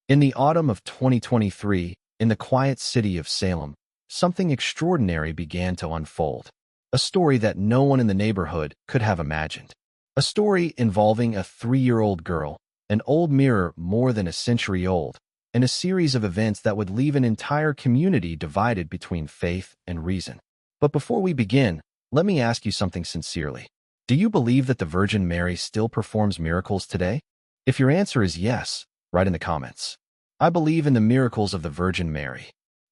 In the autumn of 2023, in the quiet city of Salem, something extraordinary began to unfold. A story that no one in the neighborhood could have imagined. A story involving a 3-year-old girl, an old mirror more than a century old, and a series of events that would leave an entire community divided between faith and reason. But before we begin, let me ask you something sincerely. Do you believe that the Virgin Mary still performs miracles today? If your answer is yes, write in the comments. I believe in the miracles of the Virgin Mary.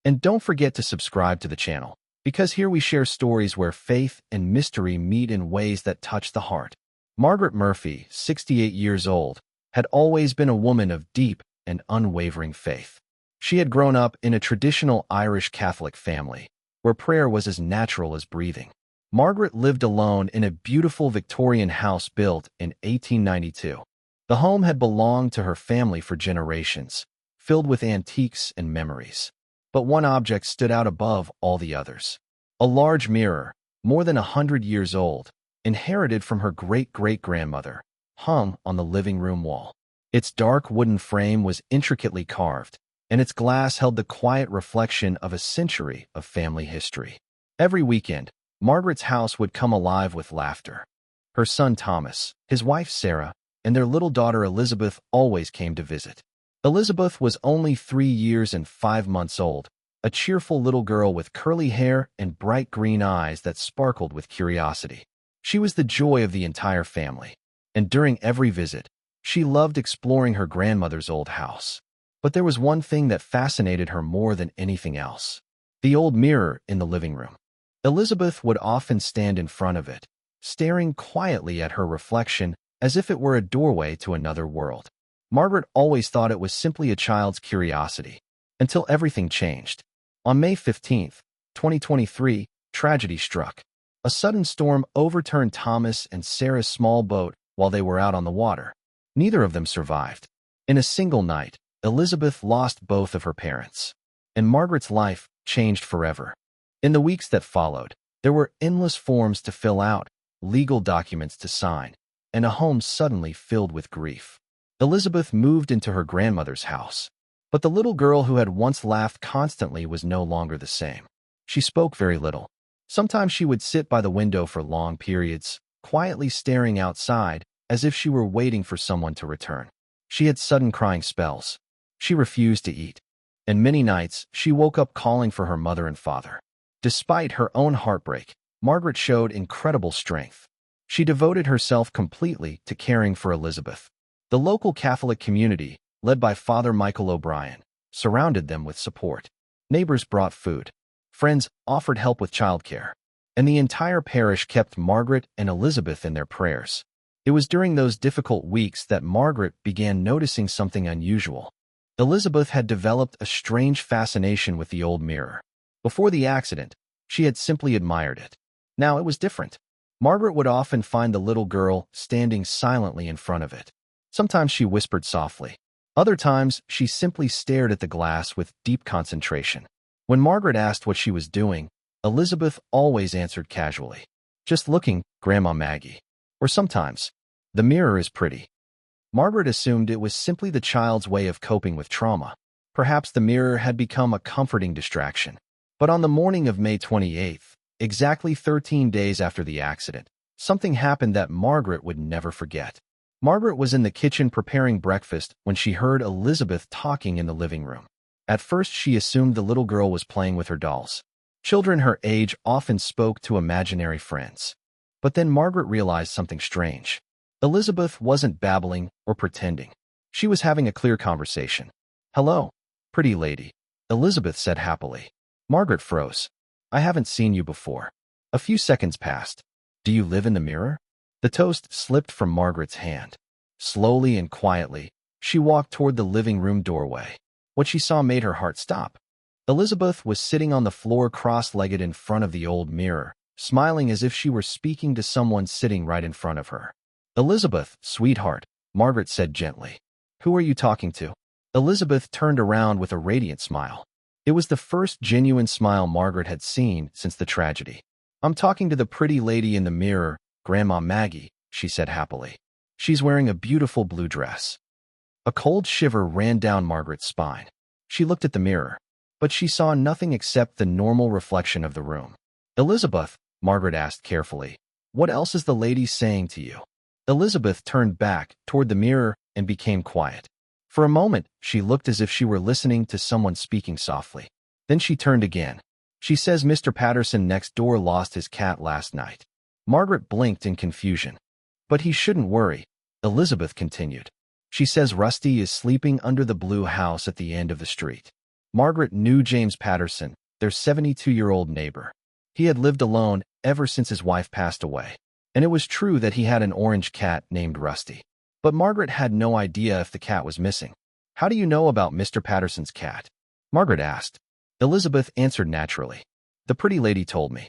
And don't forget to subscribe to the channel, because here we share stories where faith and mystery meet in ways that touch the heart. Margaret Murphy, 68 years old, had always been a woman of deep and unwavering faith. She had grown up in a traditional Irish Catholic family, where prayer was as natural as breathing. Margaret lived alone in a beautiful Victorian house built in 1892. The home had belonged to her family for generations, filled with antiques and memories. But one object stood out above all the others. A large mirror, more than 100 years old, inherited from her great-great-grandmother, hung on the living room wall. Its dark wooden frame was intricately carved, and its glass held the quiet reflection of a century of family history. Every weekend, Margaret's house would come alive with laughter. Her son Thomas, his wife Sarah, and their little daughter Elizabeth always came to visit. Elizabeth was only 3 years and 5 months old, a cheerful little girl with curly hair and bright green eyes that sparkled with curiosity. She was the joy of the entire family, and during every visit, she loved exploring her grandmother's old house. But there was one thing that fascinated her more than anything else: the old mirror in the living room. Elizabeth would often stand in front of it, staring quietly at her reflection as if it were a doorway to another world. Margaret always thought it was simply a child's curiosity, until everything changed. On May 15, 2023, tragedy struck. A sudden storm overturned Thomas and Sarah's small boat while they were out on the water. Neither of them survived. In a single night, Elizabeth lost both of her parents, and Margaret's life changed forever. In the weeks that followed, there were endless forms to fill out, legal documents to sign, and a home suddenly filled with grief. Elizabeth moved into her grandmother's house, but the little girl who had once laughed constantly was no longer the same. She spoke very little. Sometimes she would sit by the window for long periods, quietly staring outside as if she were waiting for someone to return. She had sudden crying spells. She refused to eat, and many nights she woke up calling for her mother and father. Despite her own heartbreak, Margaret showed incredible strength. She devoted herself completely to caring for Elizabeth. The local Catholic community, led by Father Michael O'Brien, surrounded them with support. Neighbors brought food. Friends offered help with childcare. And the entire parish kept Margaret and Elizabeth in their prayers. It was during those difficult weeks that Margaret began noticing something unusual. Elizabeth had developed a strange fascination with the old mirror. Before the accident, she had simply admired it. Now it was different. Margaret would often find the little girl standing silently in front of it. Sometimes she whispered softly. Other times, she simply stared at the glass with deep concentration. When Margaret asked what she was doing, Elizabeth always answered casually, "Just looking, Grandma Maggie." Or sometimes, "The mirror is pretty." Margaret assumed it was simply the child's way of coping with trauma. Perhaps the mirror had become a comforting distraction. But on the morning of May 28th, exactly 13 days after the accident, something happened that Margaret would never forget. Margaret was in the kitchen preparing breakfast when she heard Elizabeth talking in the living room. At first, she assumed the little girl was playing with her dolls. Children her age often spoke to imaginary friends. But then Margaret realized something strange. Elizabeth wasn't babbling or pretending. She was having a clear conversation. "Hello, pretty lady," Elizabeth said happily. Margaret froze. "I haven't seen you before." A few seconds passed. "Do you live in the mirror?" The toast slipped from Margaret's hand. Slowly and quietly, she walked toward the living room doorway. What she saw made her heart stop. Elizabeth was sitting on the floor cross-legged in front of the old mirror, smiling as if she were speaking to someone sitting right in front of her. "Elizabeth, sweetheart," Margaret said gently. "Who are you talking to?" Elizabeth turned around with a radiant smile. It was the first genuine smile Margaret had seen since the tragedy. "I'm talking to the pretty lady in the mirror, Grandma Maggie," she said happily. "She's wearing a beautiful blue dress." A cold shiver ran down Margaret's spine. She looked at the mirror, but she saw nothing except the normal reflection of the room. "Elizabeth," Margaret asked carefully, "what else is the lady saying to you?" Elizabeth turned back toward the mirror and became quiet. For a moment, she looked as if she were listening to someone speaking softly. Then she turned again. "She says Mr. Patterson next door lost his cat last night." Margaret blinked in confusion. "But he shouldn't worry," Elizabeth continued. "She says Rusty is sleeping under the blue house at the end of the street." Margaret knew James Patterson, their 72-year-old neighbor. He had lived alone ever since his wife passed away, and it was true that he had an orange cat named Rusty. But Margaret had no idea if the cat was missing. "How do you know about Mr. Patterson's cat?" Margaret asked. Elizabeth answered naturally. "The pretty lady told me.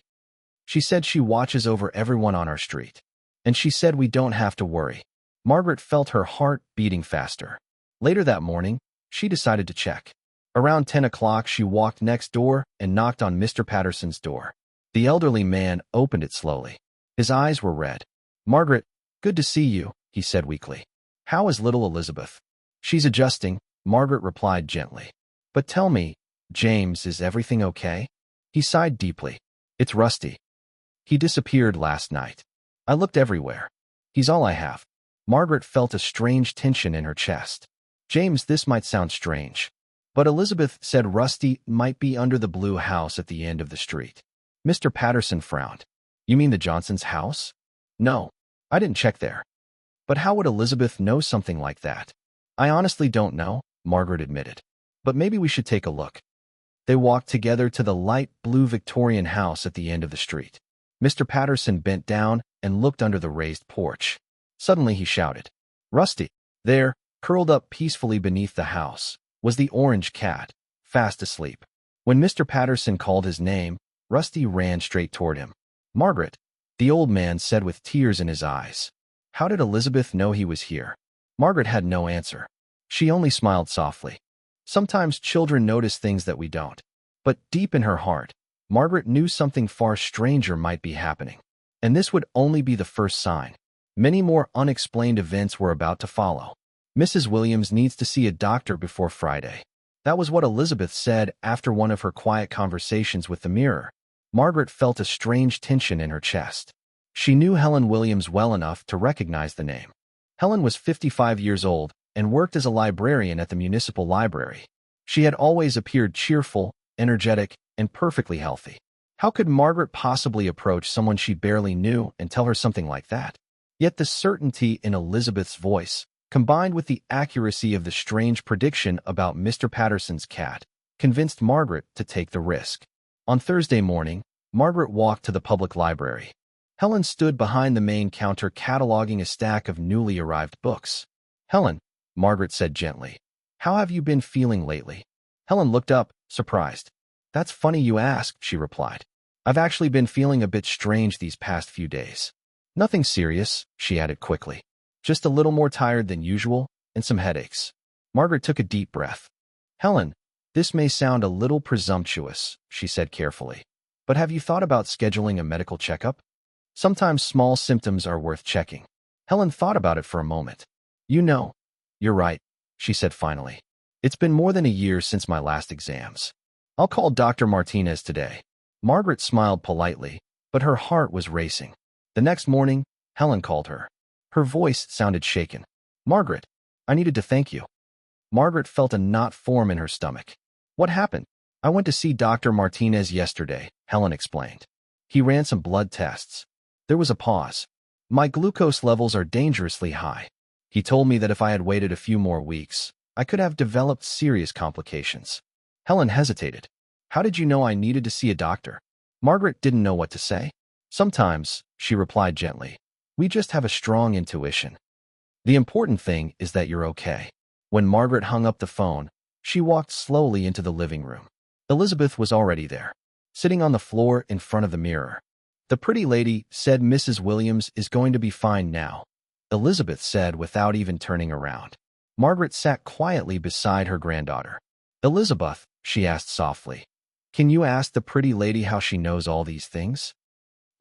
She said she watches over everyone on our street. And she said we don't have to worry." Margaret felt her heart beating faster. Later that morning, she decided to check. Around 10 o'clock, she walked next door and knocked on Mr. Patterson's door. The elderly man opened it slowly. His eyes were red. "Margaret, good to see you," he said weakly. "How is little Elizabeth?" "She's adjusting," Margaret replied gently. "But tell me, James, is everything okay?" He sighed deeply. "It's Rusty. He disappeared last night. I looked everywhere. He's all I have." Margaret felt a strange tension in her chest. "James, this might sound strange, but Elizabeth said Rusty might be under the blue house at the end of the street." Mr. Patterson frowned. "You mean the Johnsons' house?" "No, I didn't check there." "But how would Elizabeth know something like that?" "I honestly don't know," Margaret admitted. "But maybe we should take a look." They walked together to the light blue Victorian house at the end of the street. Mr. Patterson bent down and looked under the raised porch. Suddenly he shouted, "Rusty!" There, curled up peacefully beneath the house, was the orange cat, fast asleep. When Mr. Patterson called his name, Rusty ran straight toward him. "Margaret," the old man said with tears in his eyes. "How did Elizabeth know he was here?" Margaret had no answer. She only smiled softly. Sometimes children notice things that we don't. But deep in her heart, Margaret knew something far stranger might be happening. And this would only be the first sign. Many more unexplained events were about to follow. "Mrs. Williams needs to see a doctor before Friday." That was what Elizabeth said after one of her quiet conversations with the mirror. Margaret felt a strange tension in her chest. She knew Helen Williams well enough to recognize the name. Helen was 55 years old and worked as a librarian at the municipal library. She had always appeared cheerful, energetic, and perfectly healthy. How could Margaret possibly approach someone she barely knew and tell her something like that? Yet the certainty in Elizabeth's voice, combined with the accuracy of the strange prediction about Mr. Patterson's cat, convinced Margaret to take the risk. On Thursday morning, Margaret walked to the public library. Helen stood behind the main counter cataloging a stack of newly arrived books. "Helen," Margaret said gently, "how have you been feeling lately?" Helen looked up, surprised. "That's funny you ask," she replied. "I've actually been feeling a bit strange these past few days." "Nothing serious," she added quickly. "Just a little more tired than usual and some headaches." Margaret took a deep breath. "Helen, this may sound a little presumptuous," she said carefully, "but have you thought about scheduling a medical checkup? Sometimes small symptoms are worth checking." Helen thought about it for a moment. "You're right," she said finally. "It's been more than a year since my last exams. I'll call Dr. Martinez today." Margaret smiled politely, but her heart was racing. The next morning, Helen called her. Her voice sounded shaken. "Margaret, I needed to thank you." Margaret felt a knot form in her stomach. "What happened?" "I went to see Dr. Martinez yesterday," Helen explained. "He ran some blood tests." There was a pause. "My glucose levels are dangerously high. He told me that if I had waited a few more weeks, I could have developed serious complications." Helen hesitated. "How did you know I needed to see a doctor?" Margaret didn't know what to say. "Sometimes," she replied gently, "we just have a strong intuition. The important thing is that you're okay." When Margaret hung up the phone, she walked slowly into the living room. Elizabeth was already there, sitting on the floor in front of the mirror. "The pretty lady said Mrs. Williams is going to be fine now," Elizabeth said without even turning around. Margaret sat quietly beside her granddaughter. "Elizabeth," she asked softly, "can you ask the pretty lady how she knows all these things?"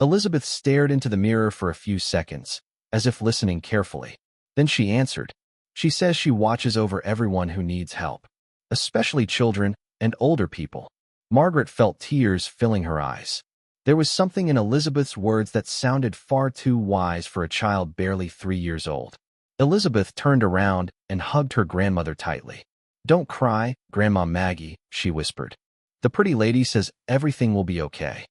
Elizabeth stared into the mirror for a few seconds, as if listening carefully. Then she answered, She says she watches over everyone who needs help, especially children and older people. Margaret felt tears filling her eyes. There was something in Elizabeth's words that sounded far too wise for a child barely 3 years old. Elizabeth turned around and hugged her grandmother tightly. "Don't cry, Grandma Maggie," she whispered. "The pretty lady says everything will be okay."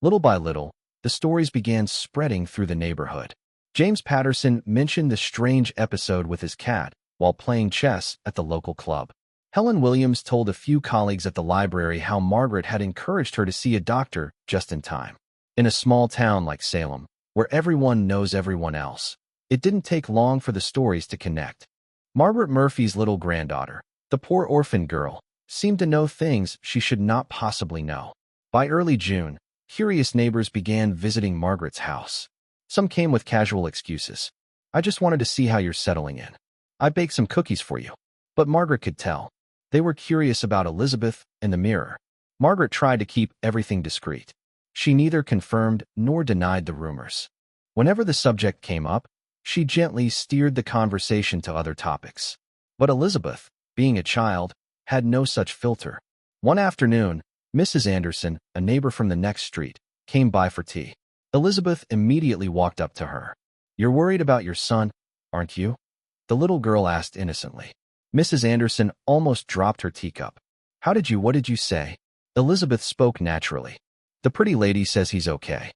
Little by little, the stories began spreading through the neighborhood. James Patterson mentioned the strange episode with his cat while playing chess at the local club. Helen Williams told a few colleagues at the library how Margaret had encouraged her to see a doctor just in time. In a small town like Salem, where everyone knows everyone else, it didn't take long for the stories to connect. Margaret Murphy's little granddaughter, the poor orphan girl, seemed to know things she should not possibly know. By early June, curious neighbors began visiting Margaret's house. Some came with casual excuses. "I just wanted to see how you're settling in. I baked some cookies for you." But Margaret could tell. They were curious about Elizabeth and the mirror. Margaret tried to keep everything discreet. She neither confirmed nor denied the rumors. Whenever the subject came up, she gently steered the conversation to other topics. But Elizabeth, being a child, had no such filter. One afternoon, Mrs. Anderson, a neighbor from the next street, came by for tea. Elizabeth immediately walked up to her. "You're worried about your son, aren't you?" the little girl asked innocently. Mrs. Anderson almost dropped her teacup. What did you say?" Elizabeth spoke naturally. "The pretty lady says he's okay.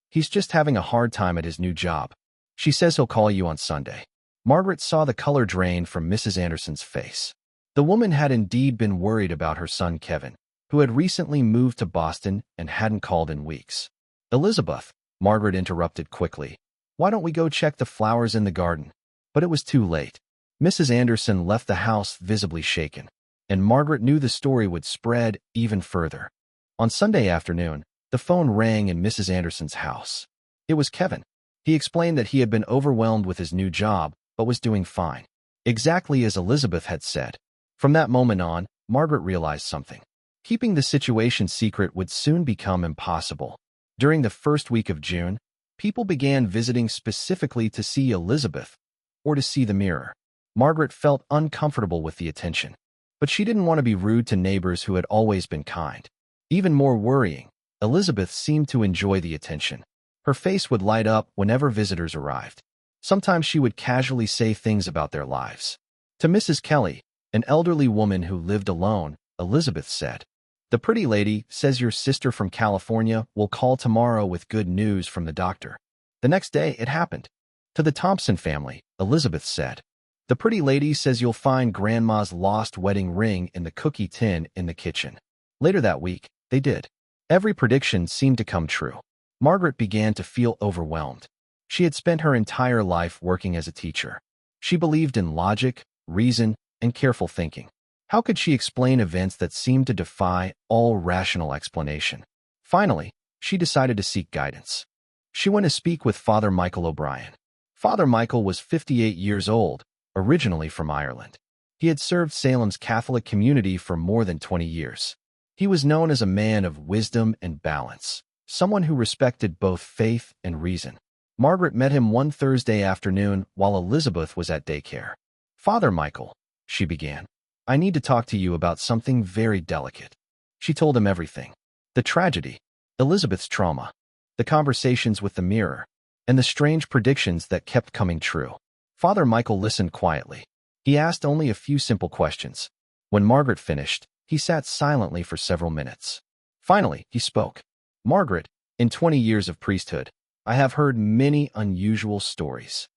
He's just having a hard time at his new job. She says he'll call you on Sunday." Margaret saw the color drain from Mrs. Anderson's face. The woman had indeed been worried about her son Kevin, who had recently moved to Boston and hadn't called in weeks. "Elizabeth," Margaret interrupted quickly, "why don't we go check the flowers in the garden?" But it was too late. Mrs. Anderson left the house visibly shaken, and Margaret knew the story would spread even further. On Sunday afternoon, the phone rang in Mrs. Anderson's house. It was Kevin. He explained that he had been overwhelmed with his new job, but was doing fine. Exactly as Elizabeth had said. From that moment on, Margaret realized something. Keeping the situation secret would soon become impossible. During the first week of June, people began visiting specifically to see Elizabeth or to see the mirror. Margaret felt uncomfortable with the attention, but she didn't want to be rude to neighbors who had always been kind. Even more worrying, Elizabeth seemed to enjoy the attention. Her face would light up whenever visitors arrived. Sometimes she would casually say things about their lives. To Mrs. Kelly, an elderly woman who lived alone, Elizabeth said, "The pretty lady says your sister from California will call tomorrow with good news from the doctor." The next day, it happened. To the Thompson family, Elizabeth said, "The pretty lady says you'll find Grandma's lost wedding ring in the cookie tin in the kitchen." Later that week, they did. Every prediction seemed to come true. Margaret began to feel overwhelmed. She had spent her entire life working as a teacher. She believed in logic, reason, and careful thinking. How could she explain events that seemed to defy all rational explanation? Finally, she decided to seek guidance. She went to speak with Father Michael O'Brien. Father Michael was 58 years old, originally from Ireland. He had served Salem's Catholic community for more than 20 years. He was known as a man of wisdom and balance, someone who respected both faith and reason. Margaret met him one Thursday afternoon while Elizabeth was at daycare. "Father Michael," she began, "I need to talk to you about something very delicate." She told him everything. The tragedy, Elizabeth's trauma, the conversations with the mirror, and the strange predictions that kept coming true. Father Michael listened quietly. He asked only a few simple questions. When Margaret finished, he sat silently for several minutes. Finally, he spoke. "Margaret, in 20 years of priesthood, I have heard many unusual stories.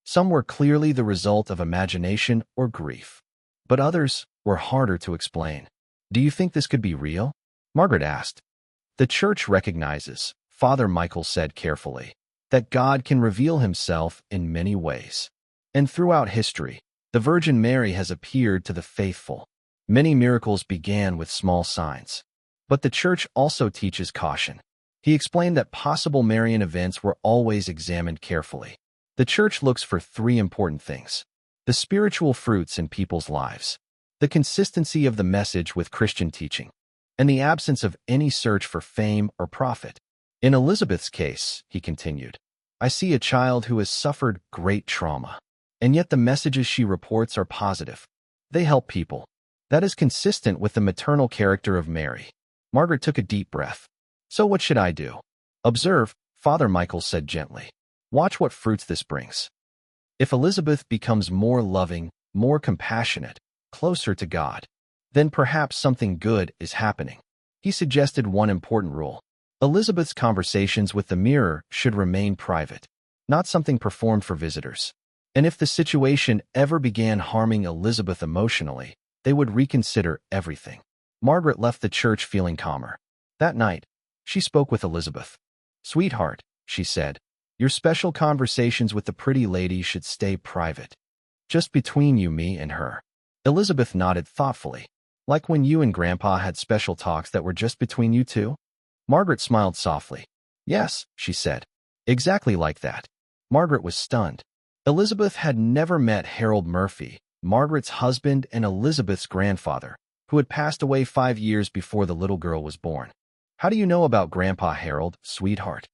Some were clearly the result of imagination or grief, but others were harder to explain. Do you think this could be real?" Margaret asked. "The Church recognizes," Father Michael said carefully, "that God can reveal himself in many ways. And throughout history, the Virgin Mary has appeared to the faithful. Many miracles began with small signs. But the Church also teaches caution." He explained that possible Marian events were always examined carefully. The Church looks for 3 important things: the spiritual fruits in people's lives, the consistency of the message with Christian teaching, and the absence of any search for fame or profit. "In Elizabeth's case," he continued, "I see a child who has suffered great trauma. And yet the messages she reports are positive. They help people. That is consistent with the maternal character of Mary. Margaret took a deep breath. So what should I do? Observe, Father Michael said gently. Watch what fruits this brings. If Elizabeth becomes more loving, more compassionate, closer to God, then perhaps something good is happening. He suggested one important rule. Elizabeth's conversations with the mirror should remain private, not something performed for visitors. And if the situation ever began harming Elizabeth emotionally, they would reconsider everything. Margaret left the church feeling calmer. That night, she spoke with Elizabeth. Sweetheart, she said, your special conversations with the pretty lady should stay private. Just between you, me, and her. Elizabeth nodded thoughtfully. Like when you and Grandpa had special talks that were just between you two? Margaret smiled softly. Yes, she said. Exactly like that. Margaret was stunned. Elizabeth had never met Harold Murphy, Margaret's husband and Elizabeth's grandfather, who had passed away 5 years before the little girl was born. How do you know about Grandpa Harold, sweetheart?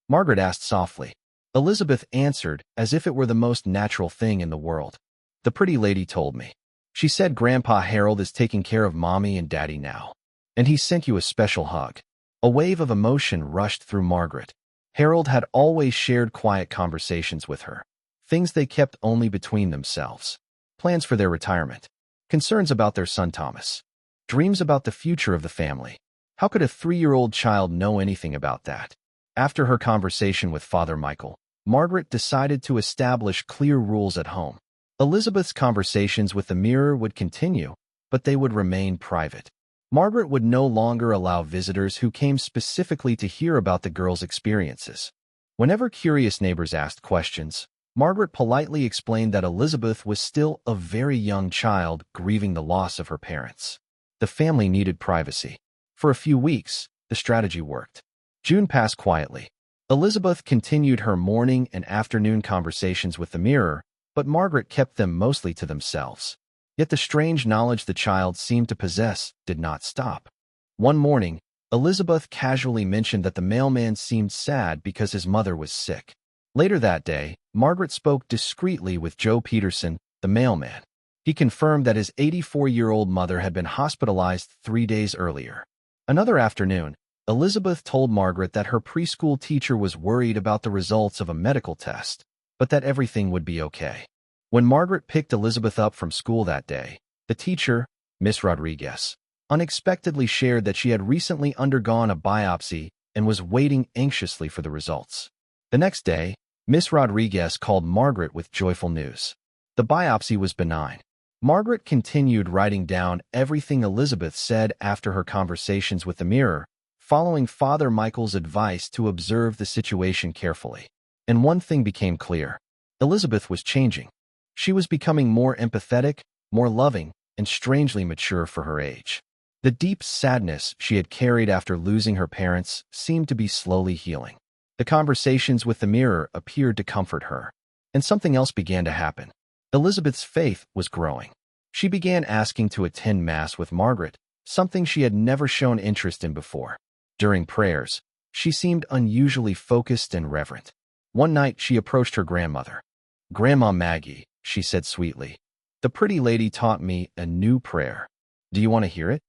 Margaret asked softly. Elizabeth answered as if it were the most natural thing in the world. The pretty lady told me. She said Grandpa Harold is taking care of Mommy and Daddy now. And he sent you a special hug. A wave of emotion rushed through Margaret. Harold had always shared quiet conversations with her. Things they kept only between themselves. Plans for their retirement. Concerns about their son Thomas. Dreams about the future of the family. How could a 3-year-old child know anything about that? After her conversation with Father Michael, Margaret decided to establish clear rules at home. Elizabeth's conversations with the mirror would continue, but they would remain private. Margaret would no longer allow visitors who came specifically to hear about the girl's experiences. Whenever curious neighbors asked questions, Margaret politely explained that Elizabeth was still a very young child grieving the loss of her parents. The family needed privacy. For a few weeks, the strategy worked. June passed quietly. Elizabeth continued her morning and afternoon conversations with the mirror, but Margaret kept them mostly to themselves. Yet the strange knowledge the child seemed to possess did not stop. One morning, Elizabeth casually mentioned that the mailman seemed sad because his mother was sick. Later that day, Margaret spoke discreetly with Joe Peterson, the mailman. He confirmed that his 84-year-old mother had been hospitalized 3 days earlier. Another afternoon, Elizabeth told Margaret that her preschool teacher was worried about the results of a medical test, but that everything would be okay. When Margaret picked Elizabeth up from school that day, the teacher, Miss Rodriguez, unexpectedly shared that she had recently undergone a biopsy and was waiting anxiously for the results. The next day, Miss Rodriguez called Margaret with joyful news. The biopsy was benign. Margaret continued writing down everything Elizabeth said after her conversations with the mirror, following Father Michael's advice to observe the situation carefully. And one thing became clear. Elizabeth was changing. She was becoming more empathetic, more loving, and strangely mature for her age. The deep sadness she had carried after losing her parents seemed to be slowly healing. The conversations with the mirror appeared to comfort her. And something else began to happen. Elizabeth's faith was growing. She began asking to attend Mass with Margaret, something she had never shown interest in before. During prayers, she seemed unusually focused and reverent. One night, she approached her grandmother. "Grandma Maggie," she said sweetly, "the pretty lady taught me a new prayer. Do you want to hear it?"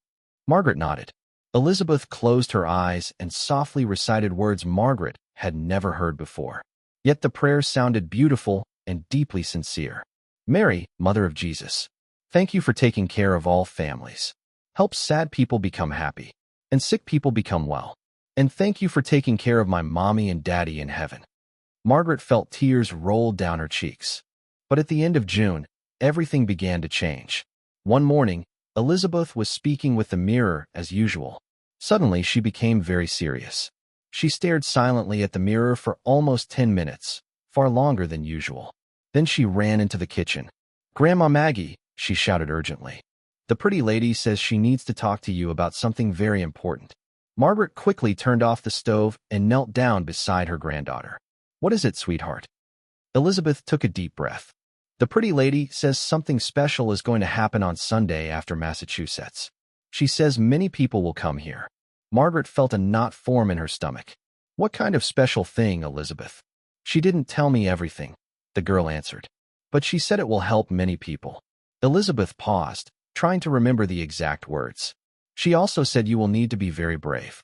Margaret nodded. Elizabeth closed her eyes and softly recited words Margaret had never heard before. Yet the prayer sounded beautiful and deeply sincere. "Mary, Mother of Jesus, thank you for taking care of all families. Help sad people become happy, and sick people become well. And thank you for taking care of my mommy and daddy in heaven." Margaret felt tears roll down her cheeks. But at the end of June, everything began to change. One morning, Elizabeth was speaking with the mirror as usual. Suddenly, she became very serious. She stared silently at the mirror for almost 10 minutes, far longer than usual. Then she ran into the kitchen. "Grandma Maggie," she shouted urgently. "The pretty lady says she needs to talk to you about something very important." Margaret quickly turned off the stove and knelt down beside her granddaughter. "What is it, sweetheart?" Elizabeth took a deep breath. "The pretty lady says something special is going to happen on Sunday after Massachusetts. She says many people will come here." Margaret felt a knot form in her stomach. "What kind of special thing, Elizabeth?" "She didn't tell me everything," the girl answered. but she said it will help many people. Elizabeth paused, trying to remember the exact words. She also said you will need to be very brave.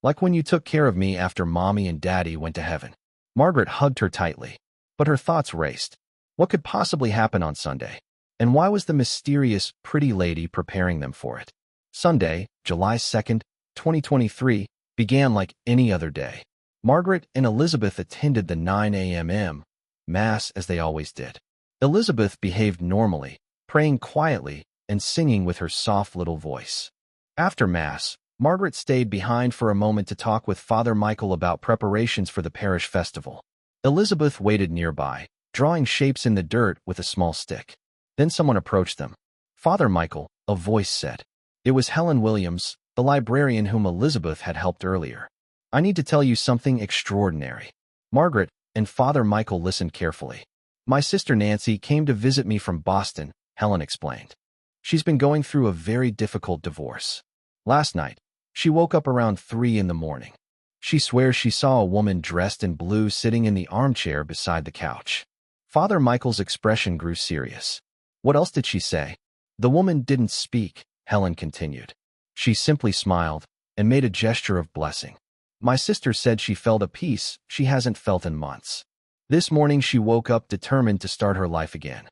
Like when you took care of me after Mommy and Daddy went to heaven. Margaret hugged her tightly, but her thoughts raced. What could possibly happen on Sunday? And why was the mysterious, pretty lady preparing them for it? Sunday, July 2nd, 2023, began like any other day. Margaret and Elizabeth attended the 9 a.m. Mass as they always did. Elizabeth behaved normally, praying quietly and singing with her soft little voice. After Mass, Margaret stayed behind for a moment to talk with Father Michael about preparations for the parish festival. Elizabeth waited nearby, drawing shapes in the dirt with a small stick. Then someone approached them. Father Michael, a voice said. It was Helen Williams, the librarian whom Elizabeth had helped earlier. I need to tell you something extraordinary. Margaret and Father Michael listened carefully. My sister Nancy came to visit me from Boston, Helen explained. She's been going through a very difficult divorce. Last night, she woke up around 3 in the morning. She swears she saw a woman dressed in blue sitting in the armchair beside the couch. Father Michael's expression grew serious. What else did she say? The woman didn't speak, Helen continued. She simply smiled and made a gesture of blessing. My sister said she felt a peace she hasn't felt in months. This morning she woke up determined to start her life again.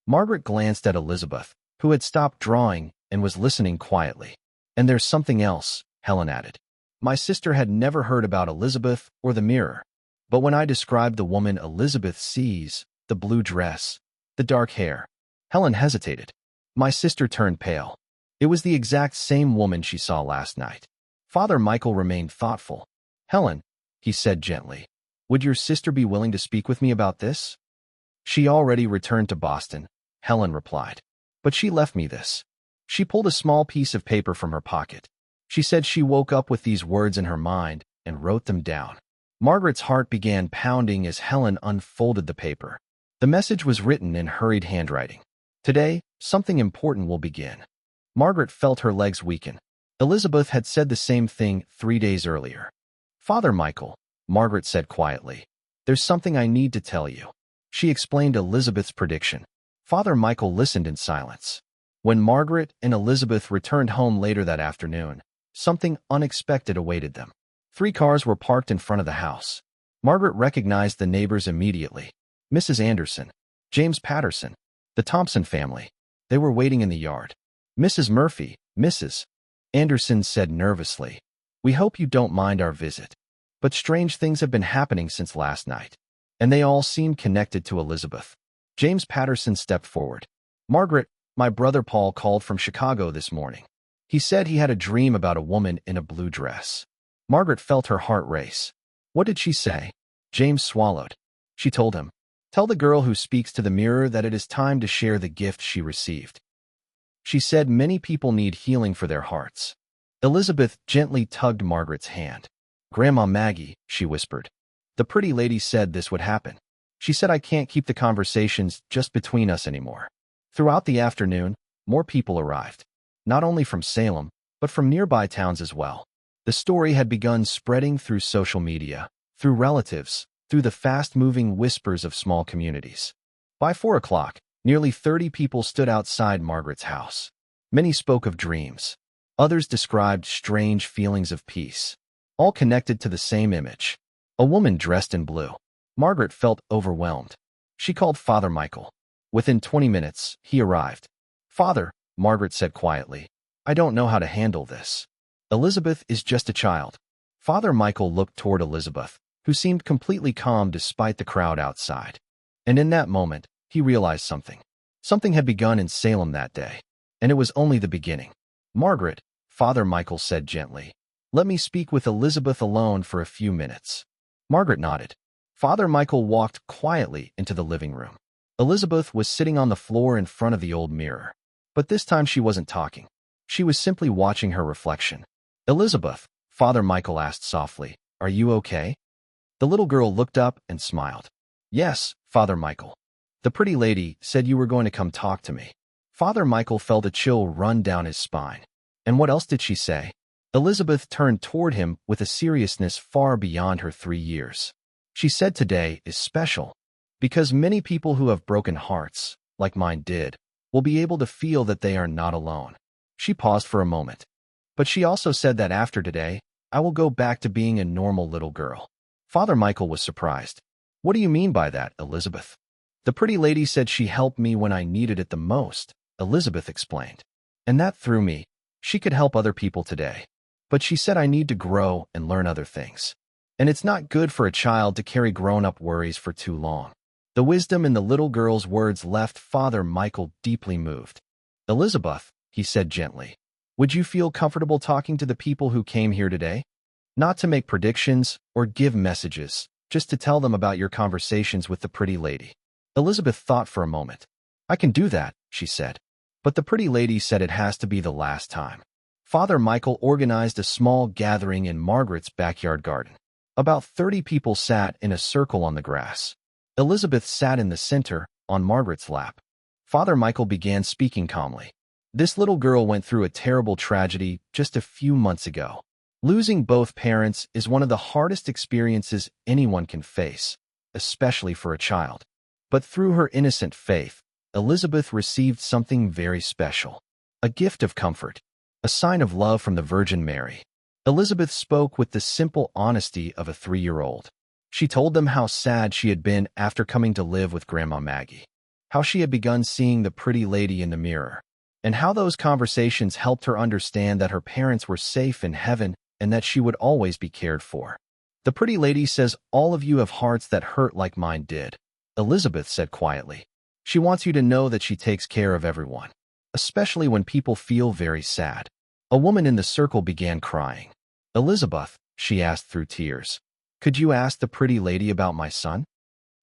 Margaret glanced at Elizabeth, who had stopped drawing and was listening quietly. And there's something else, Helen added. My sister had never heard about Elizabeth or the mirror. But when I described the woman Elizabeth sees, the blue dress, the dark hair, Helen hesitated. My sister turned pale. It was the exact same woman she saw last night. Father Michael remained thoughtful. Helen, he said gently, would your sister be willing to speak with me about this? She already returned to Boston, Helen replied. But she left me this. She pulled a small piece of paper from her pocket. She said she woke up with these words in her mind and wrote them down. Margaret's heart began pounding as Helen unfolded the paper. The message was written in hurried handwriting. Today, something important will begin. Margaret felt her legs weaken. Elizabeth had said the same thing 3 days earlier. Father Michael, Margaret said quietly, there's something I need to tell you. She explained Elizabeth's prediction. Father Michael listened in silence. When Margaret and Elizabeth returned home later that afternoon, something unexpected awaited them. 3 cars were parked in front of the house. Margaret recognized the neighbors immediately. Mrs. Anderson, James Patterson, the Thompson family. They were waiting in the yard. Mrs. Murphy, Mrs. Anderson said nervously, we hope you don't mind our visit. But strange things have been happening since last night. And they all seemed connected to Elizabeth. James Patterson stepped forward. Margaret, my brother Paul called from Chicago this morning. He said he had a dream about a woman in a blue dress. Margaret felt her heart race. What did she say? James swallowed. She told him, tell the girl who speaks to the mirror that it is time to share the gift she received. She said many people need healing for their hearts. Elizabeth gently tugged Margaret's hand. Grandma Maggie, she whispered. The pretty lady said this would happen. She said I can't keep the conversations just between us anymore. Throughout the afternoon, more people arrived. Not only from Salem, but from nearby towns as well. The story had begun spreading through social media, through relatives, through the fast-moving whispers of small communities. By 4 o'clock, nearly 30 people stood outside Margaret's house. Many spoke of dreams. Others described strange feelings of peace, all connected to the same image. A woman dressed in blue. Margaret felt overwhelmed. She called Father Michael. Within 20 minutes, he arrived. Father, Margaret said quietly, I don't know how to handle this. Elizabeth is just a child. Father Michael looked toward Elizabeth, who seemed completely calm despite the crowd outside. And in that moment, he realized something. Something had begun in Salem that day. And it was only the beginning. Margaret, Father Michael said gently, let me speak with Elizabeth alone for a few minutes. Margaret nodded. Father Michael walked quietly into the living room. Elizabeth was sitting on the floor in front of the old mirror. But this time she wasn't talking. She was simply watching her reflection. Elizabeth, Father Michael asked softly, are you okay? The little girl looked up and smiled. Yes, Father Michael. The pretty lady said you were going to come talk to me. Father Michael felt a chill run down his spine. And what else did she say? Elizabeth turned toward him with a seriousness far beyond her 3 years. She said today is special. because many people who have broken hearts, like mine did, will be able to feel that they are not alone. She paused for a moment. But she also said that after today, I will go back to being a normal little girl. Father Michael was surprised. What do you mean by that, Elizabeth? The pretty lady said she helped me when I needed it the most, Elizabeth explained. And that threw me. She could help other people today. But she said I need to grow and learn other things. And it's not good for a child to carry grown-up worries for too long. The wisdom in the little girl's words left Father Michael deeply moved. Elizabeth, he said gently, would you feel comfortable talking to the people who came here today? Not to make predictions or give messages, just to tell them about your conversations with the pretty lady. Elizabeth thought for a moment. I can do that, she said. But the pretty lady said it has to be the last time. Father Michael organized a small gathering in Margaret's backyard garden. About 30 people sat in a circle on the grass. Elizabeth sat in the center, on Margaret's lap. Father Michael began speaking calmly. This little girl went through a terrible tragedy just a few months ago. Losing both parents is one of the hardest experiences anyone can face, especially for a child. But through her innocent faith, Elizabeth received something very special. A gift of comfort. A sign of love from the Virgin Mary. Elizabeth spoke with the simple honesty of a 3-year-old. She told them how sad she had been after coming to live with Grandma Maggie, how she had begun seeing the pretty lady in the mirror, and how those conversations helped her understand that her parents were safe in heaven and that she would always be cared for. The pretty lady says all of you have hearts that hurt like mine did, Elizabeth said quietly. She wants you to know that she takes care of everyone, especially when people feel very sad. A woman in the circle began crying. Elizabeth, she asked through tears, could you ask the pretty lady about my son?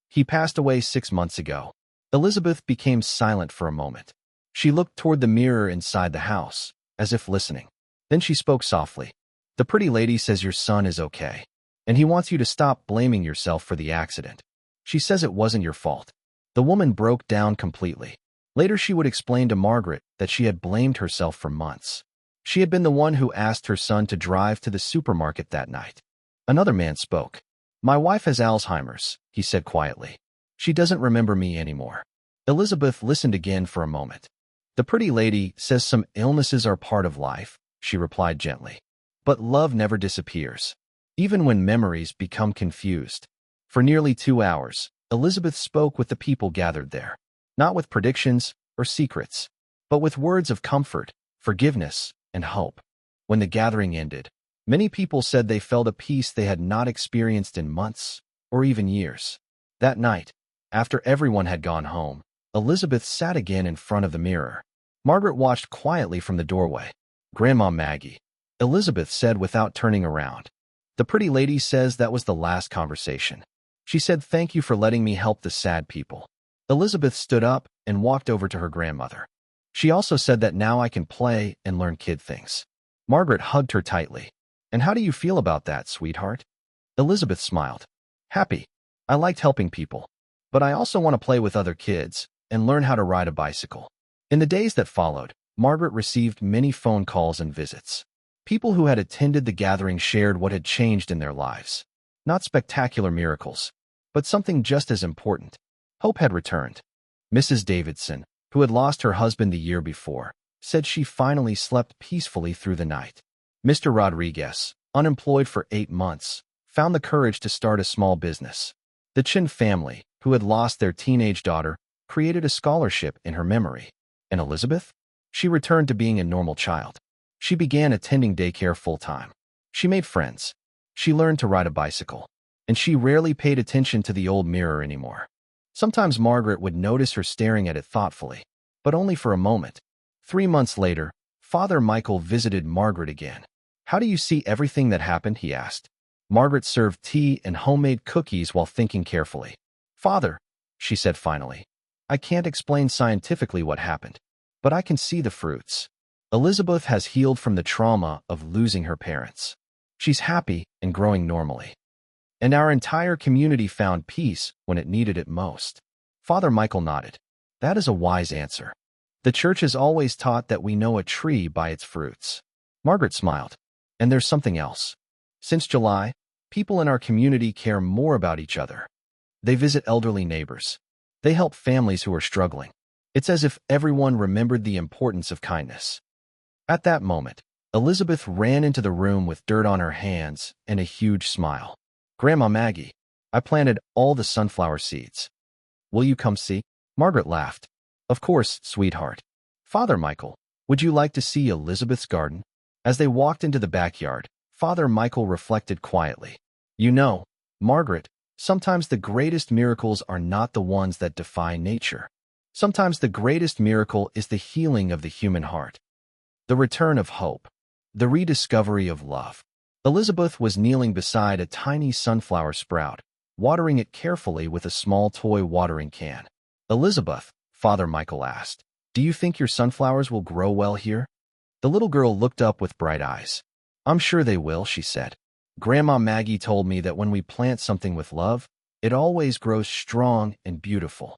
He passed away 6 months ago. Elizabeth became silent for a moment. She looked toward the mirror inside the house, as if listening. Then she spoke softly. The pretty lady says your son is okay, and he wants you to stop blaming yourself for the accident. She says it wasn't your fault. The woman broke down completely. Later she would explain to Margaret that she had blamed herself for months. She had been the one who asked her son to drive to the supermarket that night. Another man spoke. My wife has Alzheimer's, he said quietly. She doesn't remember me anymore. Elizabeth listened again for a moment. The pretty lady says some illnesses are part of life, she replied gently. But love never disappears, even when memories become confused. For nearly 2 hours, Elizabeth spoke with the people gathered there, not with predictions or secrets, but with words of comfort, forgiveness, and hope. When the gathering ended, many people said they felt a peace they had not experienced in months or even years. That night, after everyone had gone home, Elizabeth sat again in front of the mirror. Margaret watched quietly from the doorway. Grandma Maggie, Elizabeth said without turning around. The pretty lady says that was the last conversation. She said thank you for letting me help the sad people. Elizabeth stood up and walked over to her grandmother. She also said that now I can play and learn kid things. Margaret hugged her tightly. And how do you feel about that, sweetheart? Elizabeth smiled. Happy. I liked helping people. But I also want to play with other kids and learn how to ride a bicycle. In the days that followed, Margaret received many phone calls and visits. People who had attended the gathering shared what had changed in their lives. Not spectacular miracles, but something just as important. Hope had returned. Mrs. Davidson, who had lost her husband the year before, said she finally slept peacefully through the night. Mr. Rodriguez, unemployed for 8 months, found the courage to start a small business. The Chin family, who had lost their teenage daughter, created a scholarship in her memory. And Elizabeth? She returned to being a normal child. She began attending daycare full-time. She made friends. She learned to ride a bicycle. And she rarely paid attention to the old mirror anymore. Sometimes Margaret would notice her staring at it thoughtfully, but only for a moment. 3 months later, Father Michael visited Margaret again. How do you see everything that happened? He asked. Margaret served tea and homemade cookies while thinking carefully. Father, she said finally, I can't explain scientifically what happened, but I can see the fruits. Elizabeth has healed from the trauma of losing her parents. She's happy and growing normally. And our entire community found peace when it needed it most. Father Michael nodded. That is a wise answer. The church has always taught that we know a tree by its fruits. Margaret smiled. And there's something else. Since July, people in our community care more about each other. They visit elderly neighbors. They help families who are struggling. It's as if everyone remembered the importance of kindness. At that moment, Elizabeth ran into the room with dirt on her hands and a huge smile. "Grandma Maggie, I planted all the sunflower seeds. Will you come see?" Margaret laughed. "Of course, sweetheart. Father Michael, would you like to see Elizabeth's garden?" As they walked into the backyard, Father Michael reflected quietly. "You know, Margaret, sometimes the greatest miracles are not the ones that defy nature. Sometimes the greatest miracle is the healing of the human heart. The return of hope. The rediscovery of love." Elizabeth was kneeling beside a tiny sunflower sprout, watering it carefully with a small toy watering can. "Elizabeth," Father Michael asked, "do you think your sunflowers will grow well here?" The little girl looked up with bright eyes. "I'm sure they will," she said. "Grandma Maggie told me that when we plant something with love, it always grows strong and beautiful."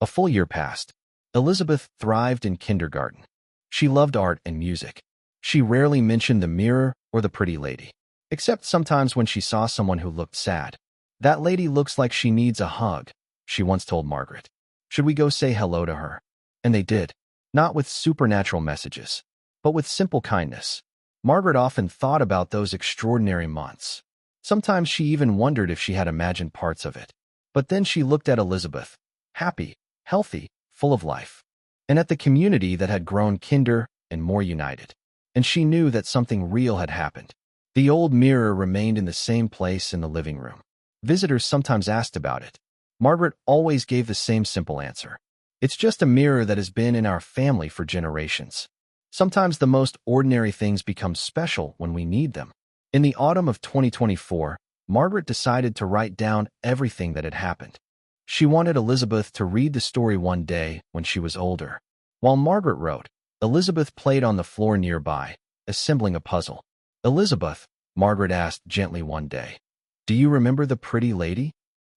A full year passed. Elizabeth thrived in kindergarten. She loved art and music. She rarely mentioned the mirror or the pretty lady, except sometimes when she saw someone who looked sad. "That lady looks like she needs a hug," she once told Margaret. "Should we go say hello to her?" And they did, not with supernatural messages, but with simple kindness. Margaret often thought about those extraordinary months. Sometimes she even wondered if she had imagined parts of it. But then she looked at Elizabeth, happy, healthy, full of life, and at the community that had grown kinder and more united. And she knew that something real had happened. The old mirror remained in the same place in the living room. Visitors sometimes asked about it. Margaret always gave the same simple answer. "It's just a mirror that has been in our family for generations." Sometimes the most ordinary things become special when we need them. In the autumn of 2024, Margaret decided to write down everything that had happened. She wanted Elizabeth to read the story one day when she was older. While Margaret wrote, Elizabeth played on the floor nearby, assembling a puzzle. "Elizabeth," Margaret asked gently one day, "do you remember the pretty lady?"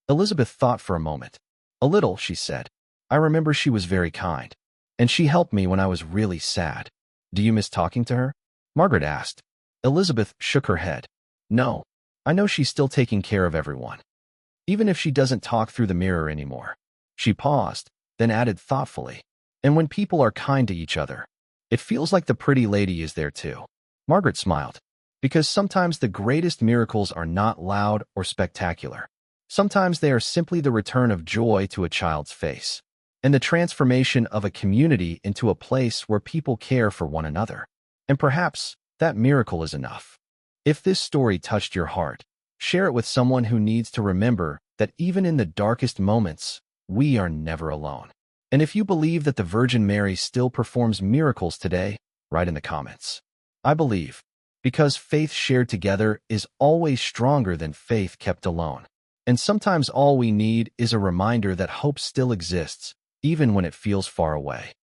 Elizabeth thought for a moment. "A little," she said. "I remember she was very kind, and she helped me when I was really sad." "Do you miss talking to her?" Margaret asked. Elizabeth shook her head. "No, I know she's still taking care of everyone, even if she doesn't talk through the mirror anymore." She paused, then added thoughtfully, "And when people are kind to each other, it feels like the pretty lady is there too." Margaret smiled, because sometimes the greatest miracles are not loud or spectacular. Sometimes they are simply the return of joy to a child's face, and the transformation of a community into a place where people care for one another. And perhaps that miracle is enough. If this story touched your heart, share it with someone who needs to remember that even in the darkest moments, we are never alone. And if you believe that the Virgin Mary still performs miracles today, write in the comments. I believe, because faith shared together is always stronger than faith kept alone. And sometimes all we need is a reminder that hope still exists, even when it feels far away.